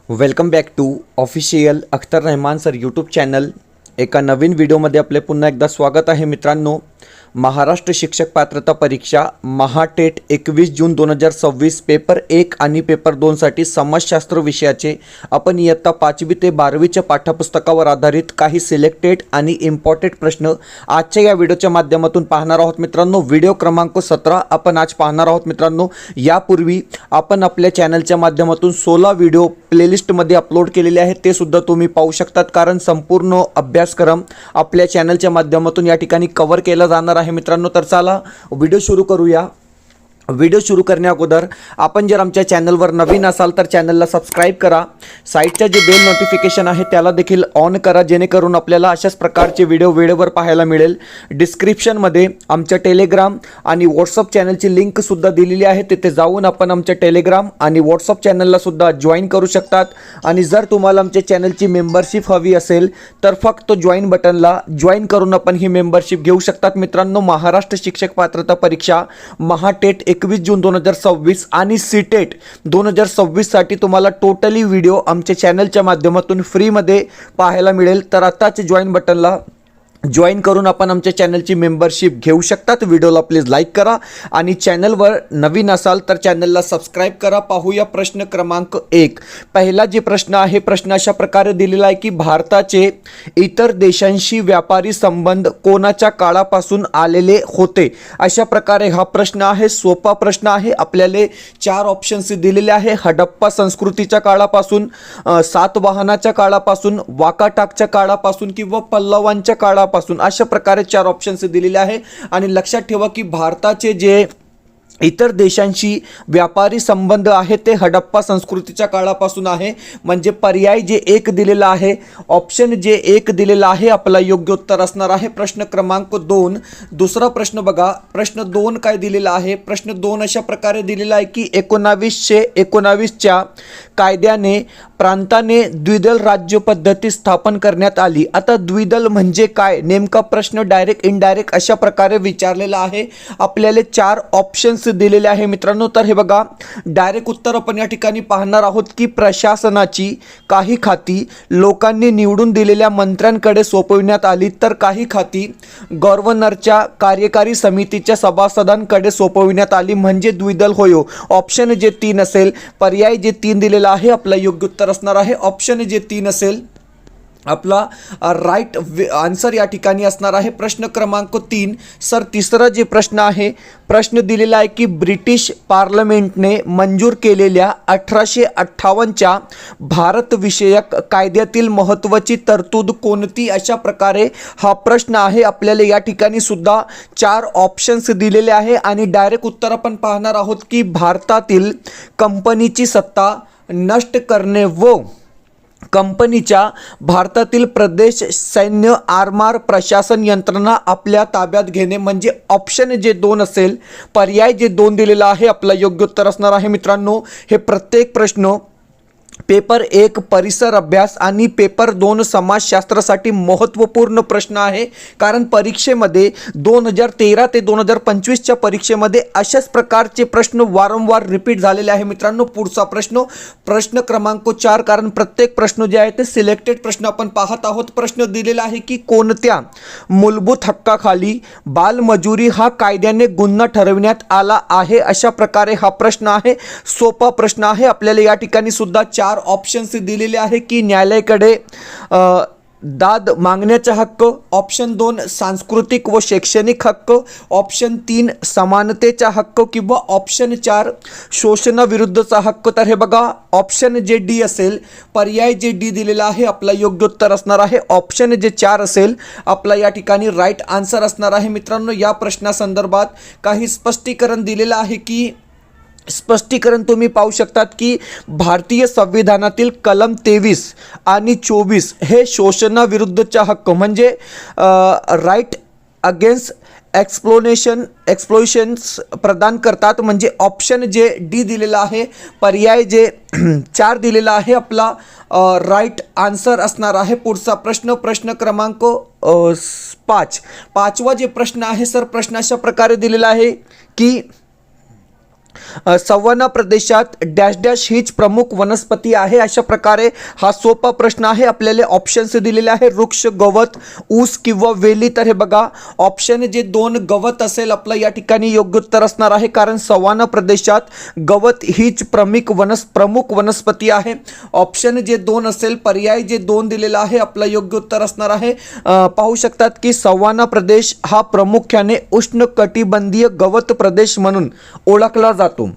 Welcome back to official Akhtar Rahman sir YouTube channel. एका नवीन व्हिडिओमध्ये आपले पुन्हा एकदा स्वागत आहे मित्रांनो। महाराष्ट्र शिक्षक पात्रता परीक्षा महाटेट 21 जून 2026 पेपर 1 आणि पेपर 2 साठी समाजशास्त्र विषयाचे आपण इयत्ता 5वी ते 12वीच्या पाठ्यपुस्तकावर आधारित काही सिलेक्टेड आणि इम्पॉर्टंट प्रश्न आजच्या या व्हिडिओच्या माध्यमातून पाहणार आहोत मित्रांनो। व्हिडिओ क्रमांक 17 आपण आज पाहणार आहोत मित्रांनो। यापूर्वी आपण आपल्या चॅनलच्या माध्यमातून 16 व्हिडिओ प्लेलिस्टमध्ये अपलोड केलेले आहेत, ते सुद्धा तुम्ही पाहू शकतात, कारण संपूर्ण अभ्यासक्रम आपल्या चॅनलच्या माध्यमातून या ठिकाणी कव्हर केला जाणार आहे मित्रांनो। तर चला व्हिडिओ सुरू करूया। व्हिडिओ सुरू करण्या अगोदर आपण जर आमच्या चॅनलवर नवीन असाल तर चॅनलला सबस्क्राइब करा, साईडच्या जे बेल नोटिफिकेशन आहे त्याला देखील ऑन करा, जेणेकरून आपल्याला अशाच प्रकारचे व्हिडिओ वेळेवर पाहायला मिळेल। डिस्क्रिप्शनमध्ये आमच्या टेलिग्राम आणि व्हॉट्सअप चॅनलची लिंक सुद्धा दिलेली आहे, तिथे जाऊन आपण आमच्या टेलिग्राम आणि व्हॉट्सअप चॅनलला सुद्धा जॉईन करू शकतात। आणि जर तुम्हाला आमच्या चॅनलची मेंबरशिप हवी असेल तर फक्त जॉईन बटनला जॉईन करून आपण ही मेंबरशिप घेऊ शकतात मित्रांनो। महाराष्ट्र शिक्षक पात्रता परीक्षा महाटेट 21 जून 2026 आणि सीटेट 2026 साठी तुम्हाला टोटली व्हिडिओ आमच्या चॅनलच्या माध्यमातून फ्रीमध्ये पाहायला मिळेल। तर आताच जॉईन बटनला जॉईन करून आपण आमच्या चॅनलची मेंबरशिप घेऊ शकतात। व्हिडिओला प्लीज लाईक करा आणि चॅनलवर नवीन असाल तर चॅनलला सबस्क्राइब करा। पाहूया प्रश्न क्रमांक 1। पहिला जे प्रश्न आहे, प्रश्न अशा प्रकारे दिलेला आहे की भारताचे इतर देशांशी व्यापारी संबंध कोणाच्या काळापासून आलेले होते। अशा प्रकारे हा प्रश्न आहे, सोपा प्रश्न आहे। आपल्याला 4 ऑप्शन्स दिलेले आहे, हडप्पा संस्कृतीच्या काळापासून, सातवाहनाच्या काळापासून, वाकाटाकच्या काळापासून किंवा पल्लवांच्या काळापासून। अशा प्रकारे 4 ऑप्शन्स दिलेले आहे। आणि लक्षात ठेवा की भारताचे जे इतर देशांशी व्यापारी संबंध आहे ते हडप्पा संस्कृतीच्या काळापासून आहे। म्हणजे पर्याय जे 1 दिलेला आहे, ऑप्शन जे 1 दिलेला आहे आपला योग्य उत्तर असणार आहे। प्रश्न क्रमांक 2। दुसरा प्रश्न बघा, प्रश्न 2 काय दिलेला आहे। प्रश्न 2 अशा प्रकारे दिलेला आहे की 1919च्या कायद्याने प्रांताने द्विदल राज्य पद्धती स्थापन करण्यात आली। आता द्विदल म्हणजे काय, नेमका प्रश्न डायरेक्ट इनडायरेक्ट अशा प्रकारे विचारलेला आहे। आपल्याला 4 ऑप्शन्स दिलेले आहे मित्रांनो। तर हे बघा, डायरेक्ट उत्तर आपण या ठिकाणी पाहणार आहोत की प्रशासनाची काही खाती लोकांनी निवडून दिलेल्या मंत्र्यांकडे सोपविण्यात आली, तर काही खाती गव्हर्नरच्या कार्यकारी समितीच्या सभासदांकडे सोपविण्यात आली, म्हणजे द्विदल होय। ऑप्शन जे 3 असेल, पर्याय जे 3 दिलेला आहे आपला योग्य उत्तर असणार आहे। ऑप्शन जे 3 असेल आपला राईट आन्सर या ठिकाणी असणार आहे। प्रश्न क्रमांक 3 सर, तिसरा जे प्रश्न आहे, प्रश्न दिलेला आहे की ब्रिटिश पार्लमेंटने मंजूर केलेल्या 1858च्या भारत विषयक कायद्यातील महत्त्वाची तरतूद कोणती। अशा प्रकारे हा प्रश्न आहे। आपल्याला या ठिकाणी सुद्धा 4 ऑप्शन्स दिलेले आहे आणि डायरेक्ट उत्तर आपण पाहणार आहोत की भारतातील कंपनीची सत्ता नष्ट करणे व कंपनीच्या भारतातील प्रदेश सैन्य आरमार प्रशासन यंत्रणा आपल्या ताब्यात घेणे, म्हणजे ऑप्शन जे 2 असेल, पर्याय जे 2 दिलेला आहे आपला योग्य उत्तर असणार आहे मित्रांनो। हे प्रत्येक प्रश्न पेपर 1 परिसर अभ्यास आणि पेपर 2 समाजशास्त्रासाठी महत्त्वपूर्ण प्रश्न आहे, कारण परीक्षेमध्ये 2013 ते 2025च्या परीक्षेमध्ये अशाच प्रकारचे प्रश्न वारंवार रिपीट झालेले आहे मित्रांनो। पुढचा प्रश्न, प्रश्न क्रमांक 4, कारण प्रत्येक प्रश्न जे आहे ते सिलेक्टेड प्रश्न आपण पाहत आहोत। प्रश्न दिलेला आहे की कोणत्या मूलभूत हक्काखाली बालमजुरी हा कायद्याने गुन्हा ठरविण्यात आला आहे। अशा प्रकारे हा प्रश्न आहे, सोपा प्रश्न आहे। आपल्याला या ठिकाणी सुद्धा 4 ऑप्शन्स दिलेले आहे की न्यायालयाकडे दाद मागण्याचा हक्क, ऑप्शन 2 सांस्कृतिक व शैक्षणिक हक्क, ऑप्शन 3 समानतेचा हक्क किंवा ऑप्शन 4 शोषणाविरुद्धचा हक्क। तर हे बघा, ऑप्शन जे डी असेल, पर्याय जे डी दिलेला आहे आपला योग्य उत्तर असणार आहे। ऑप्शन जे 4 असेल आपला या ठिकाणी राईट आन्सर असणार आहे मित्रांनो। या प्रश्नासंदर्भात काही स्पष्टीकरण दिलेलं आहे की स्पष्टीकरण तुम्ही पाहू शकतात की भारतीय संविधानातील कलम 23 आणि 24 हे शोषणाविरुद्धचा हक्क म्हणजे राईट अगेन्स्ट एक्सप्लोइशन्स प्रदान करतात, म्हणजे ऑप्शन जे डी दिलेला आहे, पर्याय जे 4 दिलेला आहे आपला राईट आन्सर असणार आहे। पुढचा प्रश्न, प्रश्न क्रमांक 5। 5वा जे प्रश्न आहे सर, प्रश्न अशा प्रकारे दिलेला आहे की सवाना प्रदेशात डॅश डॅश हीच प्रमुख वनस्पती आहे. अशा प्रकारे हा सोपा प्रश्न आहे. आपल्याला ऑप्शन्स दिलेले आहे, वृक्ष, गवत, ऊस किंवा वेली. तर हे बघा, ऑप्शन जे 2 गवत असेल आपलं या ठिकाणी योग्य उत्तर असणार आहे, कारण सवाना प्रदेशात गवत हीच प्रमुख वनस्पती आहे. ऑप्शन जे 2 असेल, पर्याय जे 2 दिलेला आहे आपलं योग्य उत्तर असणार आहे. पाहू शकतात की सवाना प्रदेश हा प्रामुख्याने उष्णकटिबंधीय गवत प्रदेश म्हणून ओळखला जातो.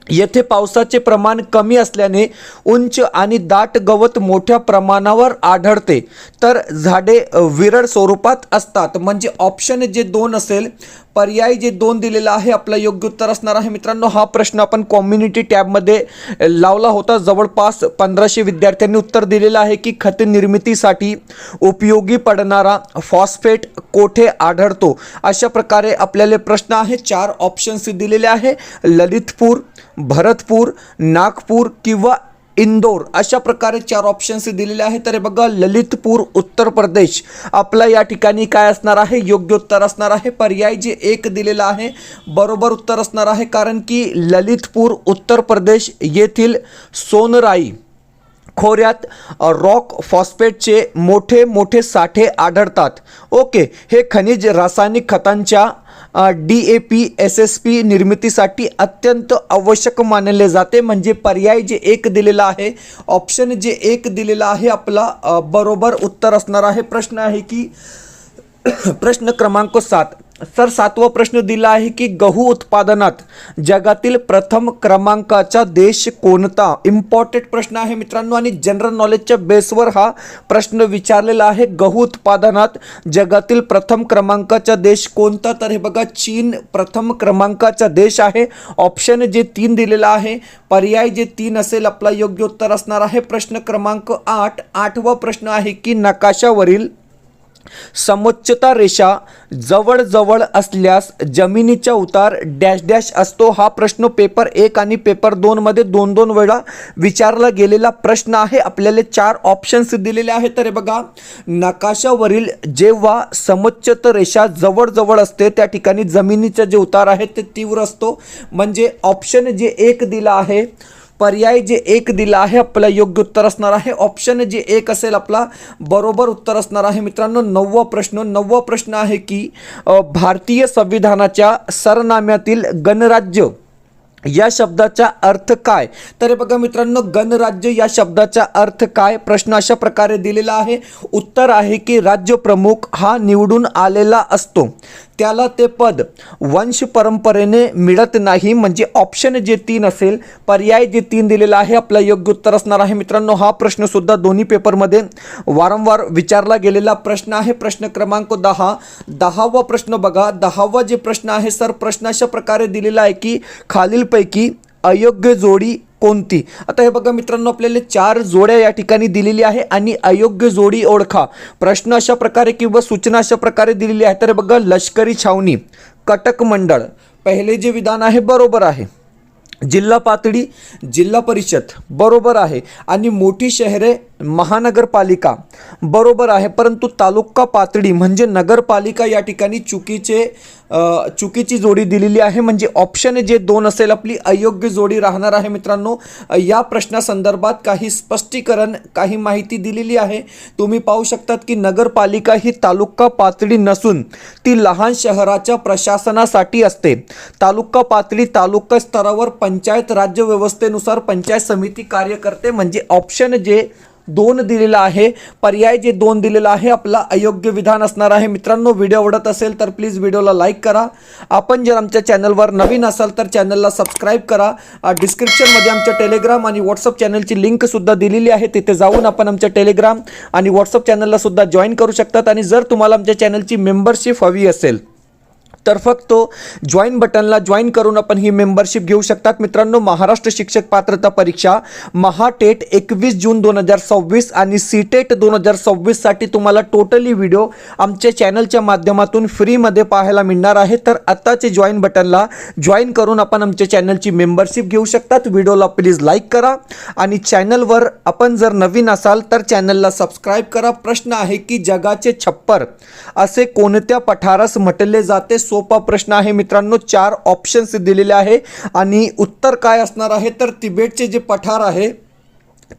येथे पावसाचे प्रमाण कमी असल्याने उंच आणि दाट गवत मोठ्या प्रमाणावर आढळते, तर झाडे विरळ स्वरूपात असतात. म्हणजे ऑप्शन जे 2 असेल, पर्याय जे 2 दिलेला आहे आपलं योग्य उत्तर असणार आहे. मित्रांनो, हा प्रश्न आपण कम्युनिटी टॅबमध्ये लावला होता. जवळपास 1500 विद्यार्थ्यांनी उत्तर दिलेलं आहे की खत निर्मितीसाठी उपयोगी पडणारा फॉस्फेट कोठे आढळतो. अशा प्रकारे आपल्याला प्रश्न आहे. 4 ऑप्शन्स दिलेले आहे, ललितपूर, भरतपूर, नागपूर किंवा इंदोर. अशा प्रकारे 4 ऑप्शन्स दिलेले आहेत. तर बघा, ललितपूर उत्तर प्रदेश आपला या ठिकाणी काय असणार आहे, योग्य उत्तर असणार आहे. पर्याय जे 1 दिलेला आहे बरोबर उत्तर असणार आहे, कारण की ललितपूर उत्तर प्रदेश येथील सोनराई खोऱ्यात रॉक फॉस्फेटचे मोठे मोठे साठे आढळतात. ओके, हे खनिज रासायनिक खतांच्या DAP SSP निर्मितीसाठी अत्यंत आवश्यक मानले जाते. म्हणजे पर्याय जे 1 दिलेला आहे, ऑप्शन जे 1 दिलेला आहे आपला बरोबर उत्तर असणार आहे. प्रश्न आहे की प्रश्न क्रमांक 7. सर, 7वा प्रश्न दिला आहे की गहू उत्पादनात जगातील प्रथम क्रमांकाचा देश कोणता. इम्पॉर्टंट प्रश्न आहे मित्रांनो, आणि जनरल नॉलेजच्या बेसवर हा प्रश्न विचारलेला आहे. गहू उत्पादनात जगातील प्रथम क्रमांकाचा देश कोणता. तर हे बघा, चीन प्रथम क्रमांकाचा देश आहे. ऑप्शन जे 3 दिलेला आहे, पर्याय जे 3 असेल आपला योग्य उत्तर असणार आहे. प्रश्न क्रमांक 8. 8वा प्रश्न आहे की नकाशावरील समोच्चता रेषा जवळजवळ असल्यास जमिनीचा उतार डॅश डॅश असतो. हा प्रश्न पेपर 1 आणि पेपर 2 मध्ये 2-2 वेळा विचारला गेलेला प्रश्न आहे. आपल्याला 4 ऑप्शन्स दिलेले आहेत. तर बघा, नकाशावरील जेव्हा समोच्चता रेषा जवळजवळ असते त्या ठिकाणी जमिनीचा जे उतार आहे ते तीव्र असतो. म्हणजे ऑप्शन जे 1 दिला आहे, पर्याय जे 1 दिला आहे आपला योग्य उत्तर असणार आहे. ऑप्शन जे 1 असेल आपला बरोबर उत्तर असणार आहे. मित्रांनो, 9वा प्रश्न आहे की भारतीय संविधानाच्या सरनाम्यातील गणराज्य या शब्दाचा अर्थ काय. तर बघा मित्रांनो, गणराज्य या शब्दाचा अर्थ काय. प्रश्न अशा प्रकारे दिलेला आहे. उत्तर आहे की राज्य प्रमुख हा निवडून आलेला असतो, त्याला ते पद वंश परंपरेने मिळत नाही. म्हणजे ऑप्शन जे 3 असेल, पर्याय जे 3 दिलेला आहे आपला योग्य उत्तर असणार आहे. मित्रांनो, हा प्रश्न सुद्धा दोन्ही पेपरमध्ये वारंवार विचारला गेलेला प्रश्न आहे. प्रश्न क्रमांक 10. 10वा प्रश्न बघा, 10वा जे प्रश्न आहे सर, प्रश्न अशा प्रकारे दिलेला आहे की खालीलपैकी अयोग्य जोडी कोणती. आता हे बघा मित्रांनो, आपल्याला 4 जोड्या या ठिकाणी दिलेली आहे आणि अयोग्य जोडी ओळखा. प्रश्न अशा प्रकारे किंवा सूचना अशा प्रकारे दिलेली आहे. तर बघा, लष्करी छावणी, कटक मंडळ, पहिले जे विधान आहे बरोबर आहे. जिल्हा पातळी जिल्हा परिषद बरोबर आहे, आणि मोठी शहरे महानगरपालिका बरोबर आहे. परंतु तालुका पातळी म्हणजे नगरपालिका या ठिकाणी चुकीची जोडी दिलेली आहे. म्हणजे ऑप्शन जे 2 असेल आपली अयोग्य जोडी राहणार आहे. मित्रांनो, या प्रश्नासंदर्भात काही स्पष्टीकरण, काही माहिती दिलेली आहे. तुम्ही पाहू शकतात की नगरपालिका ही तालुका पातळी नसून ती लहान शहराच्या प्रशासनासाठी असते. तालुका पातळी तालुका स्तरावर पंचायत राज्य व्यवस्थेनुसार पंचायत समिती कार्य करते. म्हणजे ऑप्शन जे 2 दिलेला आहे, पर्याय जे 2 दिलेला आहे आपला अयोग्य विधान असणार आहे. मित्रांनो, व्हिडिओ आवडत असेल तर प्लीज व्हिडिओला लाईक करा. आपण जर आमच्या चॅनलवर नवीन असाल तर चॅनलला सबस्क्राईब करा. डिस्क्रिप्शनमध्ये आमच्या टेलिग्राम आणि व्हॉट्सअप चॅनलची लिंक सुद्धा दिलेली आहे. तिथे जाऊन आपण आमच्या टेलिग्राम आणि व्हॉट्सअप चॅनलला सुद्धा जॉईन करू शकतात. आणि जर तुम्हाला आमच्या चॅनलची मेंबरशिप हवी असेल तर फक्त जॉईन बटनला जॉईन करून आपण ही मेंबरशिप घेऊ शकतात. मित्रांनो, महाराष्ट्र शिक्षक पात्रता परीक्षा महाटेट 21 जून 2026 आणि सीटेट 2026 साठी तुम्हाला टोटली व्हिडिओ आमच्या चॅनलच्या माध्यमातून फ्रीमध्ये पाहायला मिळणार आहे. तर आत्ताचे जॉईन बटनला जॉईन करून आपण आमच्या चॅनलची मेंबरशिप घेऊ शकतात. व्हिडिओला प्लीज लाईक करा आणि चॅनलवर आपण जर नवीन असाल तर चॅनलला सबस्क्राईब करा. प्रश्न आहे की जगाचे छप्पर असे कोणत्या पठारास म्हटले जाते. सोपा प्रश्न आहे मित्रांनो, 4 ऑप्शन्स दिलेले आहे आणि उत्तर काय असणार आहे तर तिबेटचे जे पठार आहे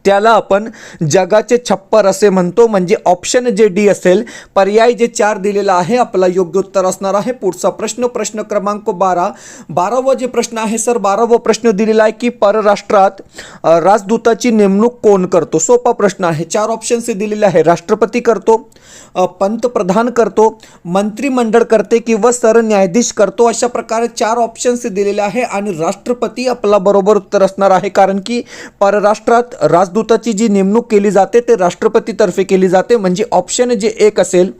त्याला आपण जगाचे छप्पर असे म्हणतो, म्हणजे ऑप्शन जे डी असेल, पर्याय जे 4 दिलेला आहे आपला योग्य उत्तर असणार आहे. पुढचा प्रश्न, प्रश्न क्रमांक 12वा जे प्रश्न आहे सर, 12वा प्रश्न दिलेला आहे की परराष्ट्रात राजदूताची नेमणूक कोण करतो. सोपा प्रश्न आहे, 4 ऑप्शन्स दिलेले आहे. राष्ट्रपती करतो, पंतप्रधान करतो, मंत्रिमंडळ करते किंवा सरन्यायाधीश करतो. अशा प्रकारे 4 ऑप्शन्स दिलेले आहे आणि राष्ट्रपती आपला बरोबर उत्तर असणार आहे, कारण की परराष्ट्रात राजदूताची जी नेमणूक केली जाते ते राष्ट्रपतीतर्फे केली जाते, म्हणजे ऑप्शन जे 1 असेल,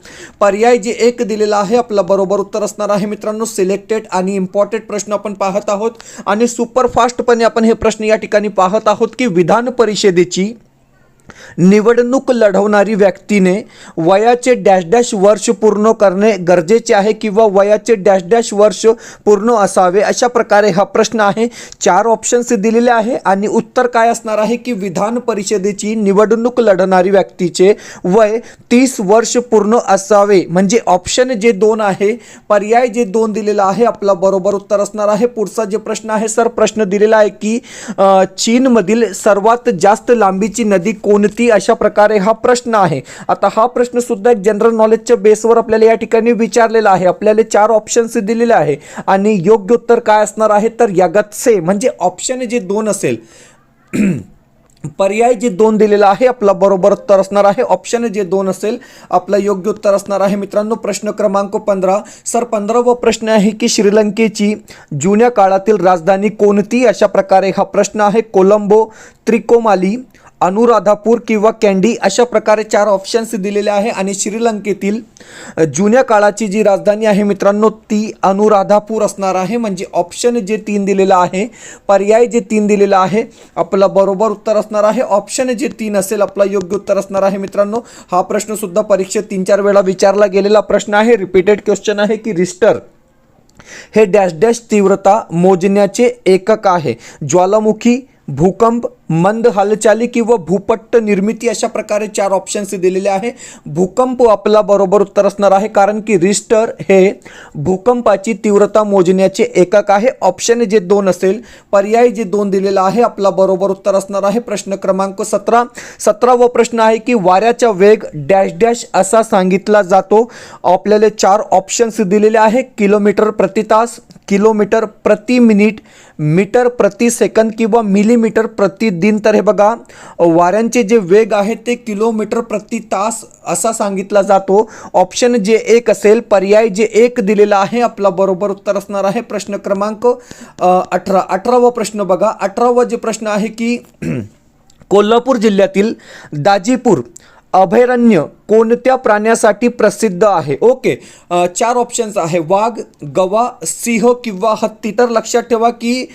पर्याय जे 1 दिलेला आहे आपला बरोबर उत्तर असणार आहे मित्रांनो. सिलेक्टेड आणि इम्पॉर्टंट प्रश्न आपण पाहत आहोत आणि सुपरफास्टपणे आपण हे प्रश्न या ठिकाणी पाहत आहोत की विधान परिषदेची निवडणूक लढवणारी व्यक्तीने वयाचे डॅश डॅश वर्ष पूर्ण करणे गरजेचे आहे किंवा वयाचे डॅश डॅश वर्ष पूर्ण असावे. अशा प्रकारे हा प्रश्न आहे. 4 ऑप्शन्स दिलेले आहे आणि उत्तर काय असणार आहे की विधान परिषदेची निवडणूक लढणारी व्यक्तीचे वय 30 वर्ष पूर्ण असावे, म्हणजे ऑप्शन जे 2 आहे, पर्याय जे 2 दिलेला आहे आपला बरोबर उत्तर असणार आहे. पुढचा जे प्रश्न आहे सर, प्रश्न दिलेला आहे की चीनमधील सर्वात जास्त लांबीची नदी कोणती. अशा प्रकारे हा प्रश्न आहे. आता हा प्रश्न सुद्धा एक जनरल नॉलेजच्या बेसवर आपल्याला या ठिकाणी विचारलेला आहे. आपल्याला 4 ऑप्शन्स दिलेले आहे आणि योग्य उत्तर काय असणार आहे तर यागत्से, म्हणजे ऑप्शन जे 2 असेल, पर्याय जे 2 दिलेला आहे आपला बरोबर उत्तर असणार आहे. ऑप्शन जे 2 असेल आपला योग्य उत्तर असणार आहे मित्रांनो. प्रश्न क्रमांक 15 सर, 15वा प्रश्न आहे की श्रीलंकेची जुन्या काळातील राजधानी कोणती. अशा प्रकारे हा प्रश्न आहे. कोलंबो, त्रिकोमाली, अनुराधापूर किंवा कॅन्डी. अशा प्रकारे 4 ऑप्शन्स दिलेले आहे आणि श्रीलंकेतील जुन्या काळाची जी राजधानी आहे मित्रांनो ती अनुराधापूर असणार आहे, म्हणजे ऑप्शन जे 3 दिलेला आहे, पर्याय जे 3 दिलेला आहे आपला बरोबर उत्तर असणार आहे. ऑप्शन जे 3 असेल आपला योग्य उत्तर असणार आहे मित्रांनो. हा प्रश्न सुद्धा परीक्षेत 3-4 वेळा विचारला गेलेला प्रश्न आहे. रिपीटेड क्वेश्चन आहे की रिस्टर हे डॅश डॅश तीव्रता मोजण्याचे एकक आहे. ज्वालामुखी, भूकंप, मंद हालचाली किंवा भूपट्ट निर्मिती. अशा प्रकारे 4 ऑप्शन्स दिलेले आहे. भूकंप आपला बरोबर उत्तर असणार आहे, कारण की रिस्टर हे भूकंपाची तीव्रता मोजण्याचे एकक आहे. ऑप्शन जे 2 असेल, पर्याय जे 2 दिलेला आहे आपला बरोबर उत्तर असणार आहे. प्रश्न क्रमांक 17वा प्रश्न आहे की वाऱ्याचा वेग डॅश डॅश असा सांगितला जातो. आपल्याला 4 ऑप्शन्स दिलेले आहे. किलोमीटर प्रति तास, किलोमीटर प्रति मिनिट, मीटर प्रति सेकंद किंवा मिलीमीटर प्रति दिन. तर हे बघा, वाऱ्यांचे जे वेग आहेत ते किलोमीटर प्रति तास असा सांगितला जातो. ऑप्शन जे 1 असेल, पर्याय जे 1 दिलेला आहे आपला बरोबर उत्तर असणार आहे. प्रश्न क्रमांक 18वा प्रश्न बघा. 18वा जे प्रश्न आहे की कोल्हापूर जिल्ह्यातील दाजीपूर अभयारण्य कोणत्या प्राण्यासाठी प्रसिद्ध आहे. ओके, 4 ऑप्शन्स आहे. वाघ, गवा, सिंह किंवा हत्ती. तर लक्षात ठेवा की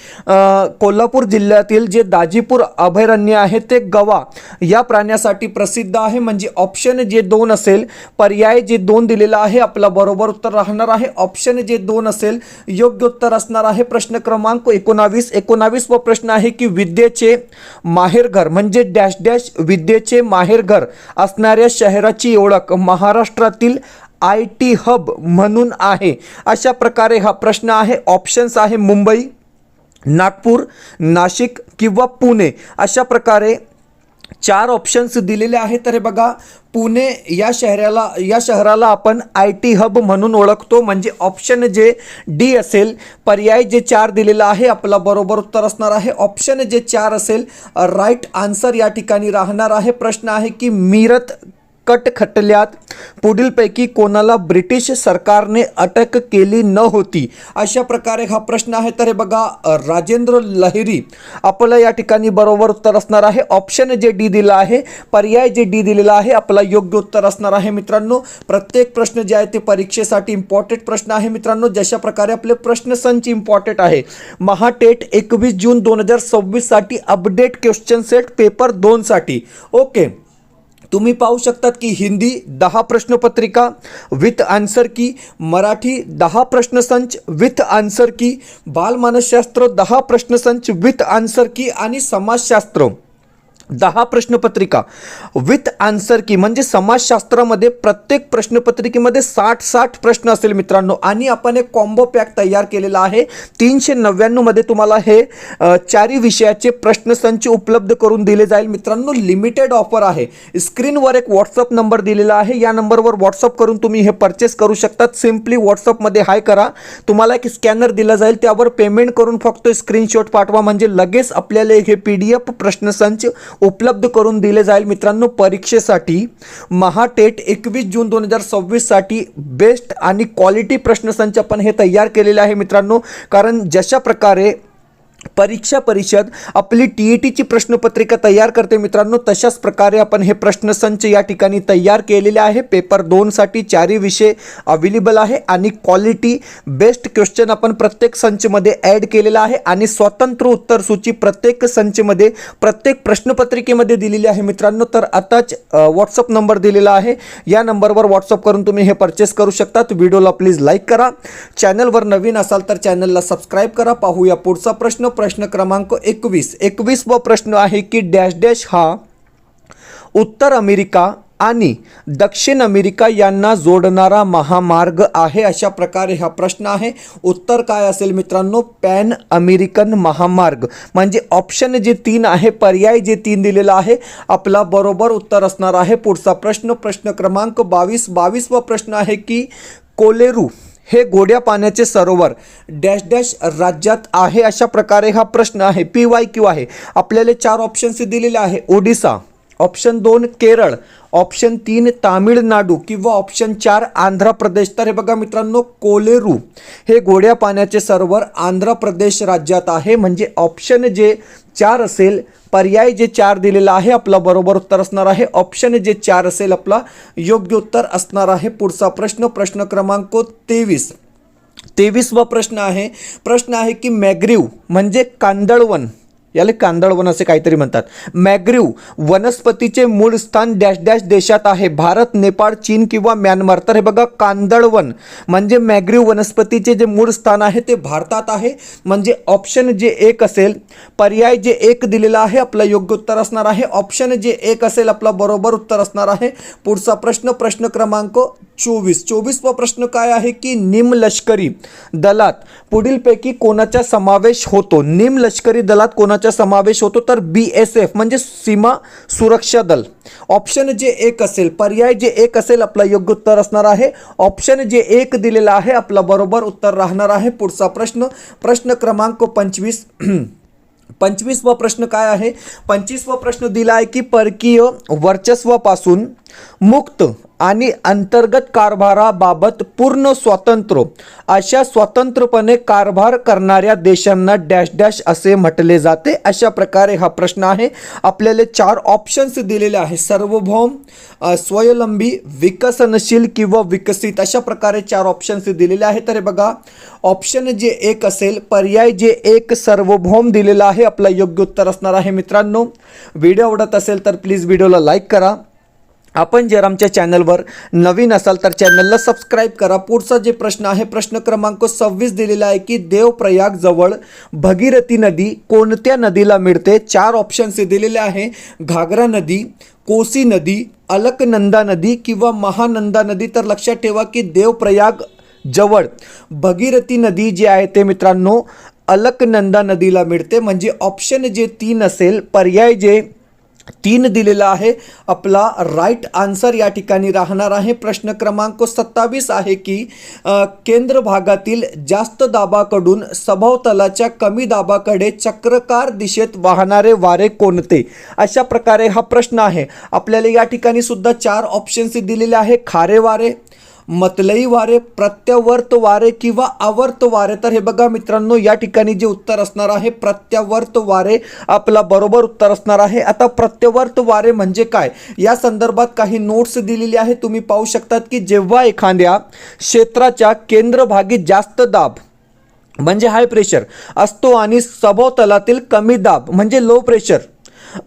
कोल्हापूर जिल्ह्यातील जे दाजीपूर अभयारण्य आहे ते गवा या प्राण्यासाठी प्रसिद्ध आहे, म्हणजे ऑप्शन जे 2 असेल, पर्याय जे 2 दिलेला आहे आपला बरोबर उत्तर राहणार आहे. ऑप्शन जे 2 असेल योग्य उत्तर असणार आहे. प्रश्न क्रमांक 19वा प्रश्न आहे की विद्येचे माहेरघर म्हणजे डॅश डॅश विद्येचे माहेरघर असणाऱ्या शहराची ओळख महाराष्ट्रातील IT हब म्हणून आहे. अशा प्रकारे हा प्रश्न आहे. ऑप्शन्स आहे मुंबई, नागपूर, नाशिक किंवा पुणे. अशा प्रकारे 4 ऑप्शन्स दिलेले आहेत. तर हे बघा, पुणे या शहराला आपण IT हब म्हणून ओळखतो, म्हणजे ऑप्शन जे डी असेल, पर्याय जे 4 दिलेला आहे आपला बरोबर उत्तर असणार आहे. ऑप्शन जे 4 असेल राईट आन्सर या ठिकाणी राहणार आहे. प्रश्न आहे की मीरत खटल्यात पुढीलपैकी कोणाला ब्रिटिश सरकारने अटक केली न होती. अशा प्रकारे हा प्रश्न आहे. तर हे बघा, राजेंद्र लहिरी आपलं या ठिकाणी बरोबर उत्तर असणार आहे. ऑप्शन जे डी दिला आहे, पर्याय जे डी दिलेला आहे आपला योग्य उत्तर असणार आहे मित्रांनो. प्रत्येक प्रश्न जे आहे ते परीक्षेसाठी इम्पॉर्टंट प्रश्न आहे मित्रांनो. जशा प्रकारे आपले प्रश्नसंच इम्पॉर्टंट आहे. महाटेट 21 जून 2026 साठी अपडेट क्वेश्चन सेट पेपर 2 साठी. ओके, तुम्ही पाहू शकतात की हिंदी 10 प्रश्नपत्रिका विथ आन्सर की, मराठी 10 प्रश्नसंच विथ आन्सर की, बालमानसशास्त्र 10 प्रश्नसंच विथ आन्सर की आणि समाजशास्त्र 10 प्रश्नपत्रिका विथ आन्सर की, म्हणजे समाजशास्त्रामध्ये प्रत्येक प्रश्नपत्रिकेमध्ये 60 प्रश्न असेल मित्रांनो. आणि आपण एक कॉम्बो पॅक तयार केलेला आहे. 399 मध्ये तुम्हाला हे चारही विषयाचे प्रश्नसंच उपलब्ध करून दिले जाईल मित्रांनो. लिमिटेड ऑफर आहे. स्क्रीनवर एक व्हॉट्सअप नंबर दिलेला आहे. या नंबरवर व्हॉट्सअप करून तुम्ही हे परचेस करू शकतात. सिम्पली व्हॉट्सअपमध्ये हाय करा, तुम्हाला एक स्कॅनर दिला जाईल, त्यावर पेमेंट करून फक्त स्क्रीनशॉट पाठवा, म्हणजे लगेच आपल्याला हे PDF प्रश्नसंच उपलब्ध करून दिले जाईल मित्रांनो. परीक्षेसाठी महाटेट 21 जून 2026 साठी बेस्ट आणि क्वालिटी प्रश्नसंच आपण हे तयार केलेले आहे मित्रांनो. कारण जशा प्रकारे परीक्षा परिषद आपली TETची प्रश्नपत्रिका तयार करते मित्रांनो, तशाच प्रकारे आपण हे प्रश्नसंच या ठिकाणी तयार केलेले आहे. पेपर 2 साठी चारही विषय अवेलेबल आहे आणि क्वालिटी बेस्ट क्वेश्चन आपण प्रत्येक संचमध्ये ॲड केलेला आहे आणि स्वतंत्र उत्तर सूची प्रत्येक संचमध्ये प्रत्येक प्रश्नपत्रिकेमध्ये दिलेली आहे मित्रांनो. तर आताच व्हॉट्सअप नंबर दिलेला आहे, या नंबरवर व्हॉट्सअप करून तुम्ही हे परचेस करू शकतात. व्हिडिओला प्लीज लाईक करा. चॅनलवर नवीन असाल तर चॅनलला सबस्क्राईब करा. पाहूया पुढचा प्रश्न. प्रश्न क्रमांक 21 व प्रश्न आहे की डॅश डॅश हा उत्तर अमेरिका आणि दक्षिण अमेरिका यांना जोडणारा महामार्ग आहे. अशा प्रकारे हा प्रश्न आहे. उत्तर काय असेल मित्रांनो? पॅन अमेरिकन महामार्ग. म्हणजे ऑप्शन जे 3 आहे, पर्याय जे 3 दिलेला आहे, आपला बरोबर उत्तर असणार आहे. पुढचा प्रश्न. प्रश्न क्रमांक 22 व प्रश्न आहे की कोलेरू हे गोड्या पाण्याचे सरोवर डॅश डॅश राज्यात आहे. अशा प्रकारे हा प्रश्न आहे. PYQ आहे. आपल्याला 4 ऑप्शन्स दिलेले आहे. ओडिसा, ऑप्शन 2 केरळ, ऑप्शन 3 तामिळनाडू किंवा ऑप्शन 4 आंध्र प्रदेश. तर हे बघा मित्रांनो, कोलेरू हे गोड्या पाण्याचे सरोवर आंध्र प्रदेश राज्यात आहे. म्हणजे ऑप्शन जे 4 असेल, पर्याय जे 4 दिलेला आहे, आपला बरोबर उत्तर असणार आहे. ऑप्शन जे 4 असेल आपला योग्य उत्तर असणार आहे. पुढचा प्रश्न. प्रश्न क्रमांक 23 वा प्रश्न आहे की मॅग्रीव म्हणजे कांदळवन, याला कांदळवन असे काहीतरी म्हणतात. मॅग्रीव वनस्पतीचे मूळ स्थान डॅश डॅश देशात आहे. भारत, नेपाळ, चीन किंवा म्यानमार. तर हे बघा, कांदळवन म्हणजे मॅग्रीव वनस्पतीचे जे मूळ स्थान आहे ते भारतात आहे. म्हणजे ऑप्शन जे 1 असेल, पर्याय जे 1 दिलेला आहे, आपला योग्य उत्तर असणार आहे. ऑप्शन जे 1 असेल, आपला बरोबर उत्तर असणार आहे. पुढचा प्रश्न. प्रश्न क्रमांक 24 वा प्रश्न काय आहे की निमलष्करी दलात पुढीलपैकी कोणाचा समावेश होतो? निमलष्करी दलात कोणाचा समावेश होतो? तर BSF म्हणजे सीमा सुरक्षा दल. ऑप्शन जे 1 असेल, पर्याय जे 1 असेल, आपला योग्य उत्तर असणार आहे. ऑप्शन जे 1 दिलेला आहे, आपला बरोबर उत्तर राहणार आहे. पुढचा प्रश्न. प्रश्न क्रमांक 25 वा प्रश्न काय आहे? 25 वा प्रश्न दिला आहे की परकीय वर्चस्वापासून मुक्त आणि अंतर्गत कारभाराबाबत पूर्ण स्वातंत्र्य अशा स्वतंत्रपणे कारभार करणाऱ्या देशांना डॅश डॅश असे म्हटले जाते. अशा प्रकारे हा प्रश्न आहे. आपल्याला 4 ऑप्शन्स दिलेले आहे. सार्वभौम, स्वावलंबी, विकसनशील किंवा विकसित. अशा प्रकारे 4 ऑप्शन्स दिलेले आहेत. तर हे बघा, ऑप्शन जे 1 असेल, पर्याय जे 1 सार्वभौम दिलेला आहे, आपला योग्य उत्तर असणार आहे. मित्रांनो, व्हिडिओ आवडत असेल तर प्लीज व्हिडिओला लाईक करा. आपण जर आमच्या चॅनलवर नवीन असाल तर चॅनलला सबस्क्राईब करा. पुढचा जे प्रश्न आहे, प्रश्न क्रमांक 26 दिलेला आहे की देवप्रयाग जवळ भगीरथी नदी कोणत्या नदीला मिळते? 4 ऑप्शन्स दिलेले आहे. घागरा नदी, कोसी नदी, अलकनंदा नदी किंवा महानंदा नदी. तर लक्षात ठेवा की देवप्रयाग जवळ भगीरथी नदी जी आहे ते मित्रांनो अलकनंदा नदीला मिळते. म्हणजे ऑप्शन जे 3 असेल, पर्याय जे 3 दिलेला आहे, आपला राईट आन्सर या ठिकाणी राहणार आहे. प्रश्न क्रमांक 27 आहे की केंद्र भागातील जास्त दाबाकडून सभोवतालाच्या कमी दाबाकडे चक्राकार दिशेत वाहणारे वारे कोणते? अशा प्रकारे हा प्रश्न आहे. आपल्याला या ठिकाणी सुद्धा 4 ऑप्शन्स दिलेले आहे. खारे वारे, मतलई वारे, प्रत्यावर्त वारे किंवा आवर्त वारे. तर हे बघा मित्रांनो, या ठिकाणी जे उत्तर असणार आहे प्रत्यावर्त वारे, आपला बरोबर उत्तर असणार आहे. आता प्रत्यावर्त वारे म्हणजे काय, या संदर्भात काही नोट्स दिलेली आहे. तुम्ही पाहू शकतात की जेव्हा एखाद्या क्षेत्राच्या केंद्रभागी जास्त दाब म्हणजे हाय प्रेशर असतो आणि सभोवतालातील कमी दाब म्हणजे लो प्रेशर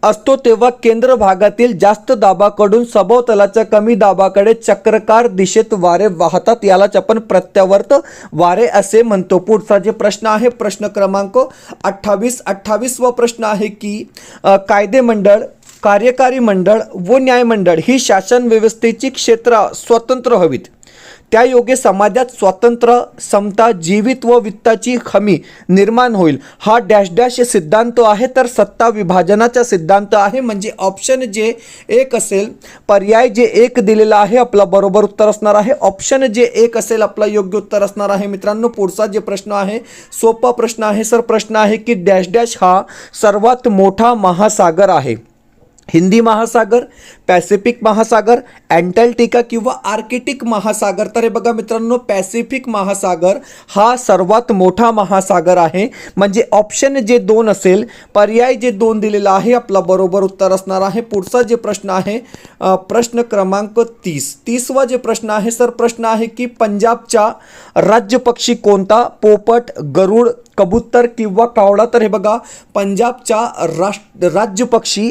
असतो, तेव्हा केंद्र भागातील जास्त दाबाकडून सभोवतालाच्या कमी दाबाकडे चक्राकार दिशेत वारे वाहतात. यालाच आपण प्रत्यावर्त वारे असे म्हणतो. पुढचा जे प्रश्न आहे, प्रश्न क्रमांक 28 वा प्रश्न आहे की कायदेमंडळ कार्यकारी मंडळ व न्यायमंडळ ही शासन व्यवस्थेची क्षेत्र स्वतंत्र हवीत. त्यायोगे समाजात स्वातंत्र्य, समता, जीवित व वित्ताची हमी निर्माण होईल. हा डॅश डॅश सिद्धांत आहे, तर सत्ता विभाजनाचा सिद्धांत आहे. म्हणजे ऑप्शन जे एक असेल, पर्याय जे एक दिलेला आहे आपला बरोबर उत्तर असणार आहे. ऑप्शन जे एक असेल आपला योग्य उत्तर असणार आहे. मित्रांनो, पुढचा जे प्रश्न आहे सोपा प्रश्न आहे सर. प्रश्न आहे की डॅश डॅश हा सर्वात मोठा महासागर आहे. हिंदी महासागर, पॅसिफिक महासागर, अँटार्क्टिका किंवा आर्क्टिक महासागर. तर हे बघा मित्रांनो, पॅसिफिक महासागर हा सर्वात मोठा महासागर आहे. म्हणजे ऑप्शन जे दोन असेल, पर्याय जे दोन दिलेला आहे आपला बरोबर उत्तर असणार आहे. पुढचा जे प्रश्न आहे प्रश्न क्रमांक 30वा जे प्रश्न आहे सर. प्रश्न आहे की पंजाबचा राज्य पक्षी कोणता? पोपट, गरुड, कबूतर किंवा कावळा. तर हे बघा, पंजाबचा राज्य पक्षी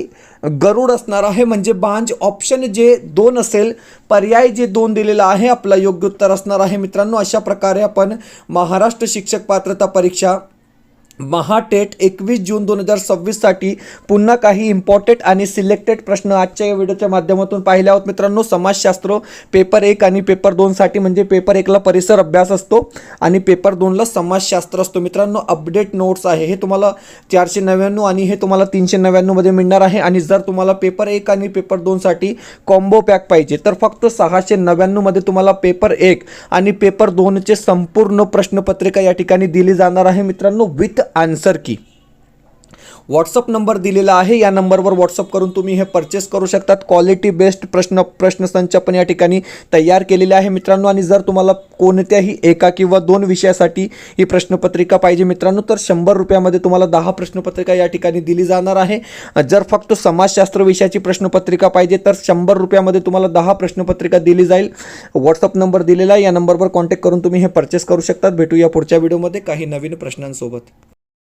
गरुड असणार आहे. म्हणजे बांज. ऑप्शन जे दोन असेल, पर्याय जे दोन दिलेला आहे आपला योग्य उत्तर असणार आहे. मित्रांनो, अशा प्रकारे आपण महाराष्ट्र शिक्षक पात्रता परीक्षा महाटेट 21 जून 2026 साठी पुन्हा काही इम्पॉर्टंट आणि सिलेक्टेड प्रश्न आजच्या या व्हिडिओच्या माध्यमातून पाहिले आहोत. मित्रांनो, समाजशास्त्र पेपर 1 आणि पेपर 2 साठी, म्हणजे पेपर 1ला परिसर अभ्यास असतो आणि पेपर 2ला समाजशास्त्र असतो. मित्रांनो, अपडेट नोट्स आहे, हे तुम्हाला 499 आणि हे तुम्हाला 399 मध्ये मिळणार आहे. आणि जर तुम्हाला पेपर 1 आणि पेपर 2 साठी कॉम्बो पॅक पाहिजे तर फक्त 699 मध्ये तुम्हाला पेपर 1 आणि पेपर 2 चे संपूर्ण प्रश्नपत्रिका या ठिकाणी दिली जाणार आहे. मित्रांनो, विथ आन्सर की. व्हॉट्सअप नंबर दिलेला आहे, या नंबरवर व्हॉट्सअप करून तुम्ही हे परचेस करू शकतात. क्वालिटी बेस्ड प्रश्नसंच पण या ठिकाणी तयार केलेले आहे मित्रांनो. आणि जर तुम्हाला कोणत्याही एका किंवा 2 विषयासाठी ही प्रश्नपत्रिका पाहिजे मित्रांनो, तर 100 रुपयामध्ये तुम्हाला 10 प्रश्नपत्रिका या ठिकाणी दिली जाणार आहे. जर फक्त समाजशास्त्र विषयाची प्रश्नपत्रिका पाहिजे तर 100 रुपयामध्ये तुम्हाला 10 प्रश्नपत्रिका दिली जाईल. व्हॉट्सअप नंबर दिलेला आहे, या नंबरवर कॉन्टॅक्ट करून तुम्ही हे परचेस करू शकतात. भेटूया पुढच्या व्हिडिओमध्ये काही नवीन प्रश्नांसोबत.